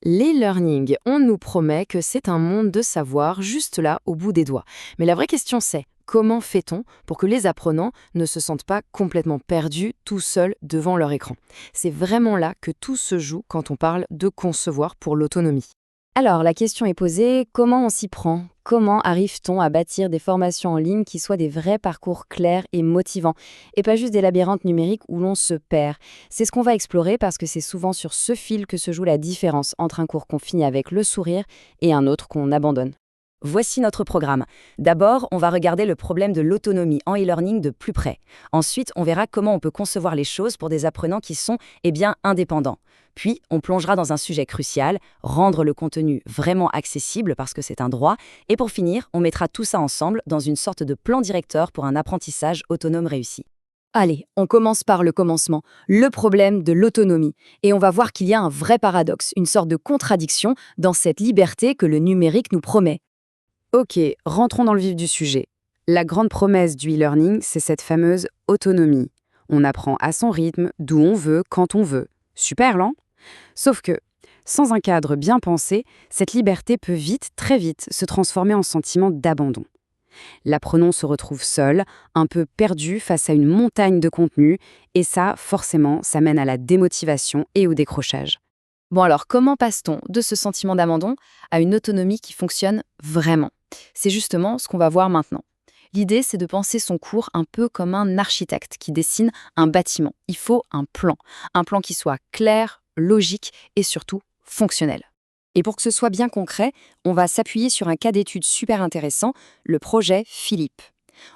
L'e-learning, on nous promet que c'est un monde de savoir juste là, au bout des doigts. Mais la vraie question c'est, comment fait-on pour que les apprenants ne se sentent pas complètement perdus tout seuls devant leur écran? C'est vraiment là que tout se joue quand on parle de concevoir pour l'autonomie. Alors, la question est posée, comment on s'y prend? Comment arrive-t-on à bâtir des formations en ligne qui soient des vrais parcours clairs et motivants, et pas juste des labyrinthes numériques où l'on se perd? C'est ce qu'on va explorer parce que c'est souvent sur ce fil que se joue la différence entre un cours qu'on finit avec le sourire et un autre qu'on abandonne. Voici notre programme. D'abord, on va regarder le problème de l'autonomie en e-learning de plus près. Ensuite, on verra comment on peut concevoir les choses pour des apprenants qui sont, indépendants. Puis, on plongera dans un sujet crucial, rendre le contenu vraiment accessible parce que c'est un droit. Et pour finir, on mettra tout ça ensemble dans une sorte de plan directeur pour un apprentissage autonome réussi. Allez, on commence par le commencement, le problème de l'autonomie. Et on va voir qu'il y a un vrai paradoxe, une sorte de contradiction dans cette liberté que le numérique nous promet. Ok, rentrons dans le vif du sujet. La grande promesse du e-learning, c'est cette fameuse autonomie. On apprend à son rythme, d'où on veut, quand on veut. Super, non? Sauf que, sans un cadre bien pensé, cette liberté peut vite, très vite, se transformer en sentiment d'abandon. L'apprenant se retrouve seul, un peu perdu face à une montagne de contenu, et ça, forcément, ça mène à la démotivation et au décrochage. Bon alors, comment passe-t-on de ce sentiment d'abandon à une autonomie qui fonctionne vraiment? C'est justement ce qu'on va voir maintenant. L'idée, c'est de penser son cours un peu comme un architecte qui dessine un bâtiment. Il faut un plan qui soit clair, logique et surtout fonctionnel. Et pour que ce soit bien concret, on va s'appuyer sur un cas d'étude super intéressant, le projet Philippe.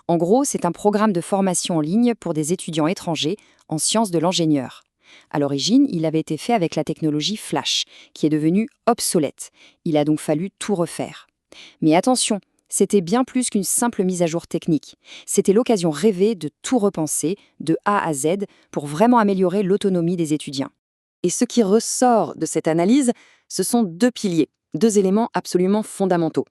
En gros, c'est un programme de formation en ligne pour des étudiants étrangers en sciences de l'ingénieur. À l'origine, il avait été fait avec la technologie Flash, qui est devenue obsolète. Il a donc fallu tout refaire. Mais attention, c'était bien plus qu'une simple mise à jour technique. C'était l'occasion rêvée de tout repenser, de A à Z, pour vraiment améliorer l'autonomie des étudiants. Et ce qui ressort de cette analyse, ce sont deux piliers, deux éléments absolument fondamentaux.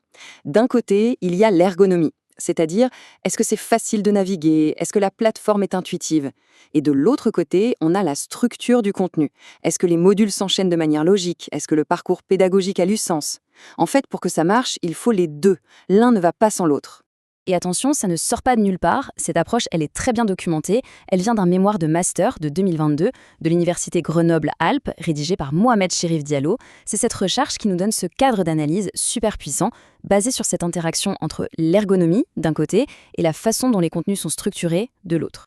D'un côté, il y a l'ergonomie. C'est-à-dire, est-ce que c'est facile de naviguer? Est-ce que la plateforme est intuitive? Et de l'autre côté, on a la structure du contenu. Est-ce que les modules s'enchaînent de manière logique? Est-ce que le parcours pédagogique a du sens? En fait, pour que ça marche, il faut les deux. L'un ne va pas sans l'autre. Et attention, ça ne sort pas de nulle part. Cette approche, elle est très bien documentée. Elle vient d'un mémoire de master de 2022 de l'université Grenoble-Alpes, rédigé par Mohamed Cherif Diallo. C'est cette recherche qui nous donne ce cadre d'analyse super puissant, basé sur cette interaction entre l'ergonomie, d'un côté, et la façon dont les contenus sont structurés, de l'autre.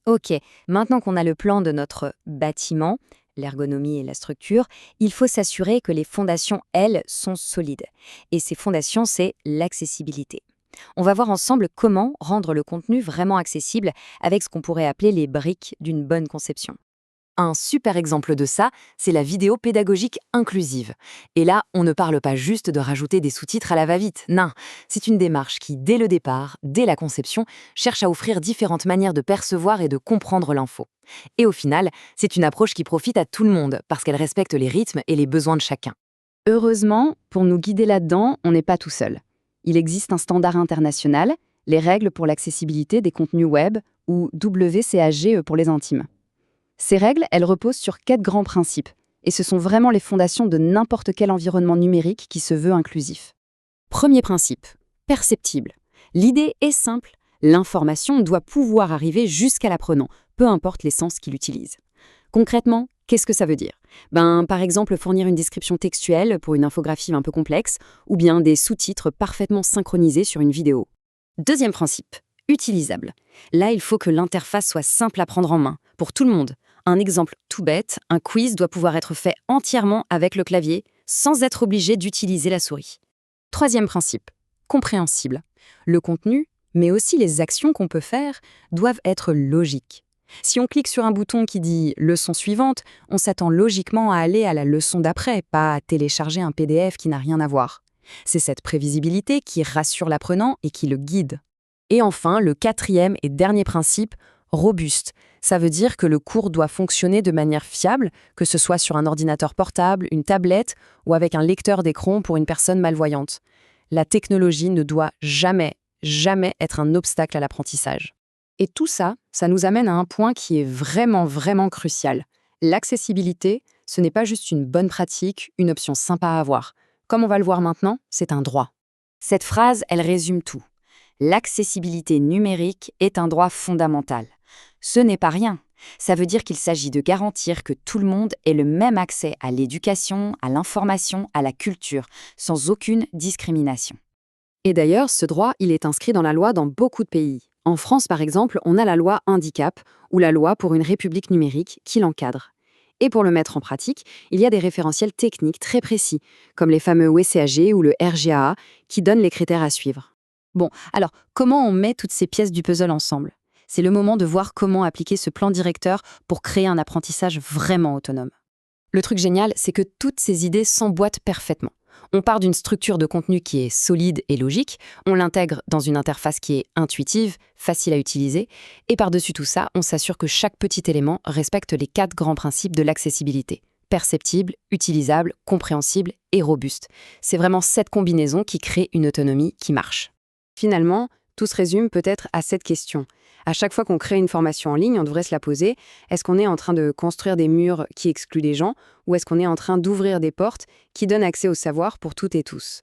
Ok, maintenant qu'on a le plan de notre bâtiment, l'ergonomie et la structure, il faut s'assurer que les fondations, elles, sont solides. Et ces fondations, c'est l'accessibilité. On va voir ensemble comment rendre le contenu vraiment accessible avec ce qu'on pourrait appeler les briques d'une bonne conception. Un super exemple de ça, c'est la vidéo pédagogique inclusive. Et là, on ne parle pas juste de rajouter des sous-titres à la va-vite, non. C'est une démarche qui, dès le départ, dès la conception, cherche à offrir différentes manières de percevoir et de comprendre l'info. Et au final, c'est une approche qui profite à tout le monde, parce qu'elle respecte les rythmes et les besoins de chacun. Heureusement, pour nous guider là-dedans, on n'est pas tout seul. Il existe un standard international, les règles pour l'accessibilité des contenus web, ou WCAG pour les intimes. Ces règles, elles reposent sur 4 grands principes, et ce sont vraiment les fondations de n'importe quel environnement numérique qui se veut inclusif. Premier principe, perceptible. L'idée est simple, l'information doit pouvoir arriver jusqu'à l'apprenant, peu importe les sens qu'il utilise. Concrètement, qu'est-ce que ça veut dire? Par exemple, fournir une description textuelle pour une infographie un peu complexe, ou bien des sous-titres parfaitement synchronisés sur une vidéo. Deuxième principe, utilisable. Là, il faut que l'interface soit simple à prendre en main, pour tout le monde. Un exemple tout bête, un quiz doit pouvoir être fait entièrement avec le clavier, sans être obligé d'utiliser la souris. Troisième principe, compréhensible. Le contenu, mais aussi les actions qu'on peut faire, doivent être logiques. Si on clique sur un bouton qui dit « leçon suivante », on s'attend logiquement à aller à la leçon d'après, pas à télécharger un PDF qui n'a rien à voir. C'est cette prévisibilité qui rassure l'apprenant et qui le guide. Et enfin, le quatrième et dernier principe, robuste. Ça veut dire que le cours doit fonctionner de manière fiable, que ce soit sur un ordinateur portable, une tablette ou avec un lecteur d'écran pour une personne malvoyante. La technologie ne doit jamais être un obstacle à l'apprentissage. Et tout ça, ça nous amène à un point qui est vraiment crucial. L'accessibilité, Ce n'est pas juste une bonne pratique, une option sympa à avoir. Comme on va le voir maintenant, c'est un droit. Cette phrase, elle résume tout. L'accessibilité numérique est un droit fondamental. Ce n'est pas rien. Ça veut dire qu'il s'agit de garantir que tout le monde ait le même accès à l'éducation, à l'information, à la culture, sans aucune discrimination. Et d'ailleurs, ce droit, il est inscrit dans la loi dans beaucoup de pays. En France, par exemple, on a la loi Handicap ou la loi pour une république numérique qui l'encadre. Et pour le mettre en pratique, il y a des référentiels techniques très précis, comme les fameux WCAG ou le RGAA, qui donnent les critères à suivre. Bon, alors, comment on met toutes ces pièces du puzzle ensemble? C'est le moment de voir comment appliquer ce plan directeur pour créer un apprentissage vraiment autonome. Le truc génial, c'est que toutes ces idées s'emboîtent parfaitement. On part d'une structure de contenu qui est solide et logique, on l'intègre dans une interface qui est intuitive, facile à utiliser, et par-dessus tout ça, on s'assure que chaque petit élément respecte les 4 grands principes de l'accessibilité. Perceptible, utilisable, compréhensible et robuste. C'est vraiment cette combinaison qui crée une autonomie qui marche. Finalement, tout se résume peut-être à cette question. À chaque fois qu'on crée une formation en ligne, on devrait se la poser. Est-ce qu'on est en train de construire des murs qui excluent des gens ou est-ce qu'on est en train d'ouvrir des portes qui donnent accès au savoir pour toutes et tous?